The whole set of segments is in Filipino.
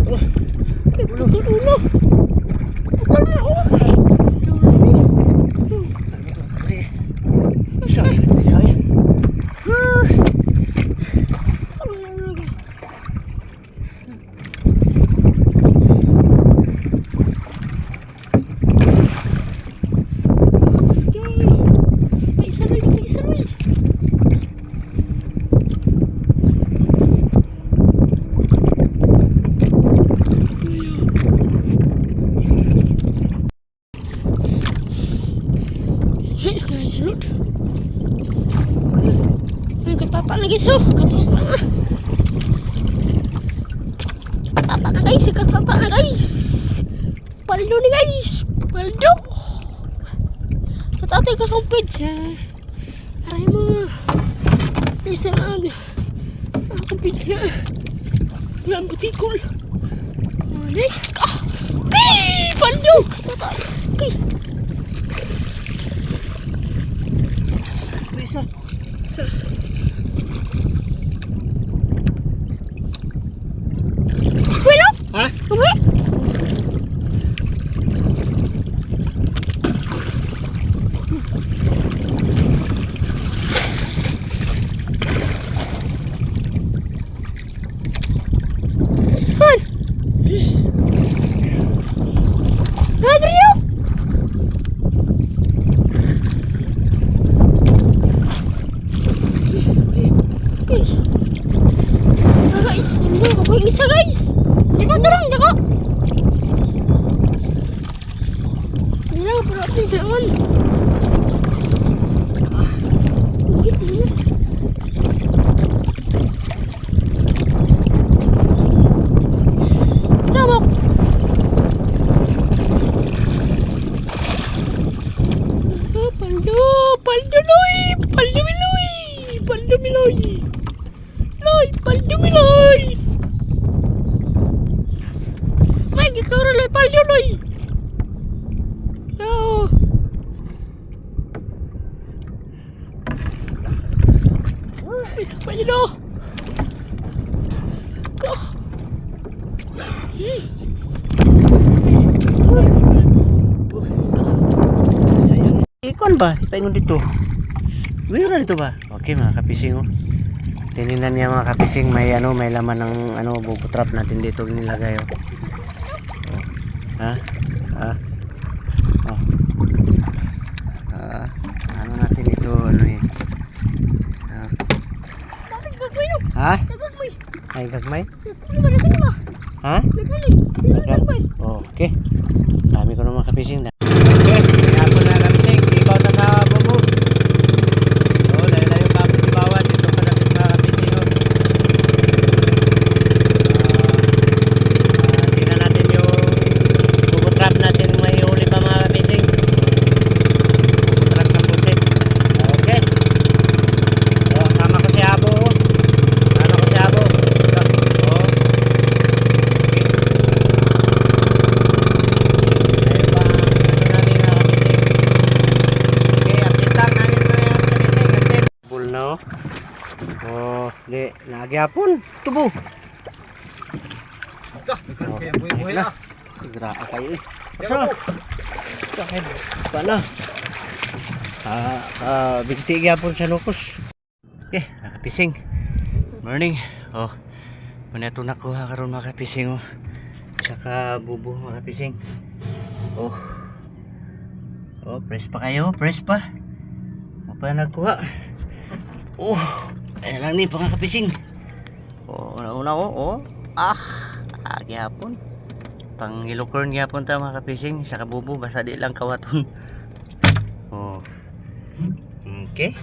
Ulo. Salud. Ay, kapapa na guys, oh. Kapapa na guys, kapapa na guys. Paldo ni guys. Paldo. Sa tatay ko sa pizza. Aray mo. Isa lang. Ako pizza. Yan butikol. Ay, paldo. Okay. Isa. Bueno? Ha? Uwi? Han? Adrio? Guys, ano ako yung isa guys? Jaga turun, jaga. Hindi lang, pero at least naman. Wait, ano? Tawag. Paldo, paldo loy, paldo miloy, paldo miloy. Loy, paldo miloy. May gituro loy, paldo loy. Oh. Paldo. Ikon ba? Ipaingon dito. Wira dito ba? Okay mga kapising, oh. Tininan niya mga kapising, may may laman ng bubo trap natin dito nilagay, oh. Ha? Oh. Ano natin ito, eh. Bakit gagawin mo? Ha? Gagawin. Ay gagmay? Ano ba? Ha? Nagkali. Gagawin. Oh, okay. Dami ko ng mga kapising na. Okay, kaya ako na kapising, ikaw na sa bubo. Oh, layo-layo ka si bawat dito pa natin mga kapising, oh. Tingnan natin yung bubo trap natin, may uli pa mga kapising. Bubo trap ng busit. Okay. Oh, sama ko si Abo, oh. Sama ko si Abo. Oh. Oh, di nagyapon tubo. Kaya buhay-buhay na. Gra kayo eh. So, kahit pala. Bigti gyapon sa nukos. Okay, nakapising. Morning. Oh. Muna ito nakuha karon mga kapising, oh. Tsaka bubo mga kapising. Oh. Oh, press pa kayo, press pa. Mo pa nagkuha. Oh, ayan lang ni mga kapising. Oh, una oh. Gyapon. Pang ilokorn gyapon ta mga kapising, sa kabubo basta di lang kawaton. Oh. Okay.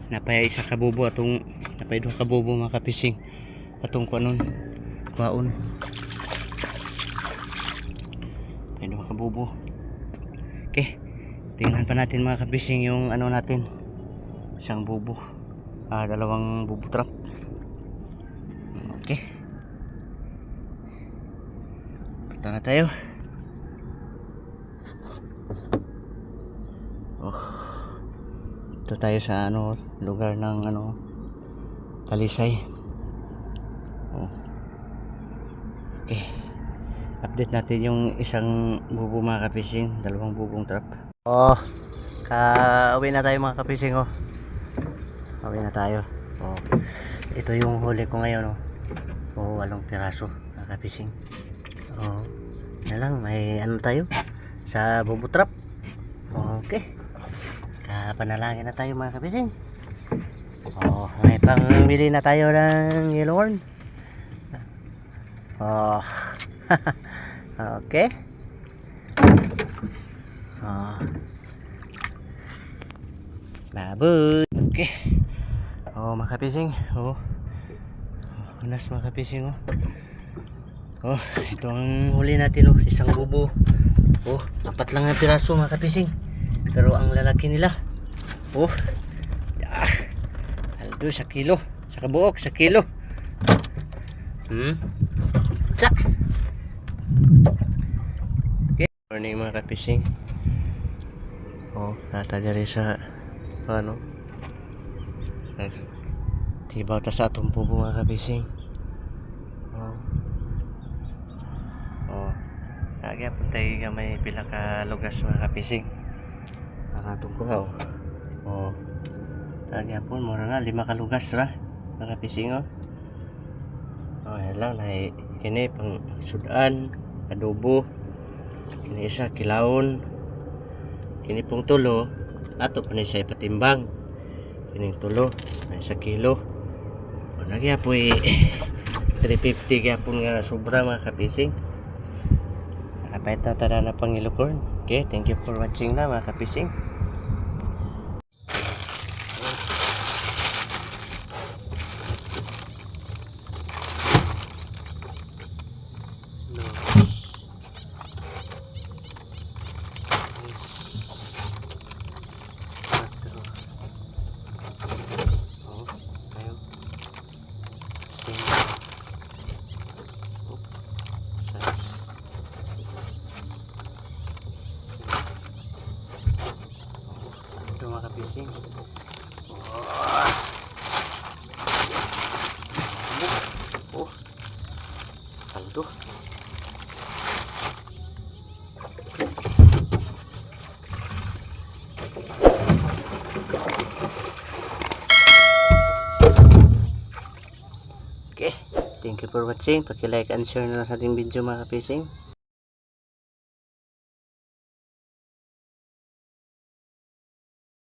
Napay isa kabubo atong napay duha kabubo mga kapising. Atong kuanon. Kuaon. Napay duha kabubo. Okay. Tingnan pa natin mga kapising yung natin. Isang bubo. Dalawang bubo trap. Okay. Punta na tayo. Oh. Ito tayo sa lugar ng Talisay. Oh. Okay. Update natin yung isang bubo mga kapising. Dalawang bubong trap. Oh, uwi na tayo mga kapising. Oh. Uwi na tayo. Oh. Ito yung huli ko ngayon. Oh, 8 piraso mga kapising. Oh. Na lang, may ano tayo sa bubo trap. Okay. Panalangin na tayo mga kapising. Oh, may pangbili na tayo ng yellow horn. Oh. Okay. Oh. Baboy. Okay. Oh, mga kapising. Oh. Unas mga kapising. Oh, ito ang huli natin isang bubo. Oh, 4 lang na piraso mga kapising. Pero ang lalaki nila. Oh. Aldo sa kilo. Sa kabuok sa kilo. Sa. Morning mga kapising. Oh, nata diri sa ano? Tibaw ta sa atong bubo mga kapising. Oh. Oh. Nagya puntay nga may pila ka lugas mga kapising. Nakatong ko oh. Oh. Nagya pun mura nga 5 ka lugas ra mga kapising oh. Oh, yan lang na kini pang sudan, adobo. Kini isa kilawon. Kini pong tulo ato pa ni siya patimbang. Kini tulo ay 1 kilo. O nagya po 350 gyapon nga sobra mga kapising. Nakapait na tada na Pangilocorn. Okay, thank you for watching na mga kapising. Ito mga kapising. Oh, kaldo. Okay, thank you for watching. Paki-like and share na lang sa ating video mga kapising.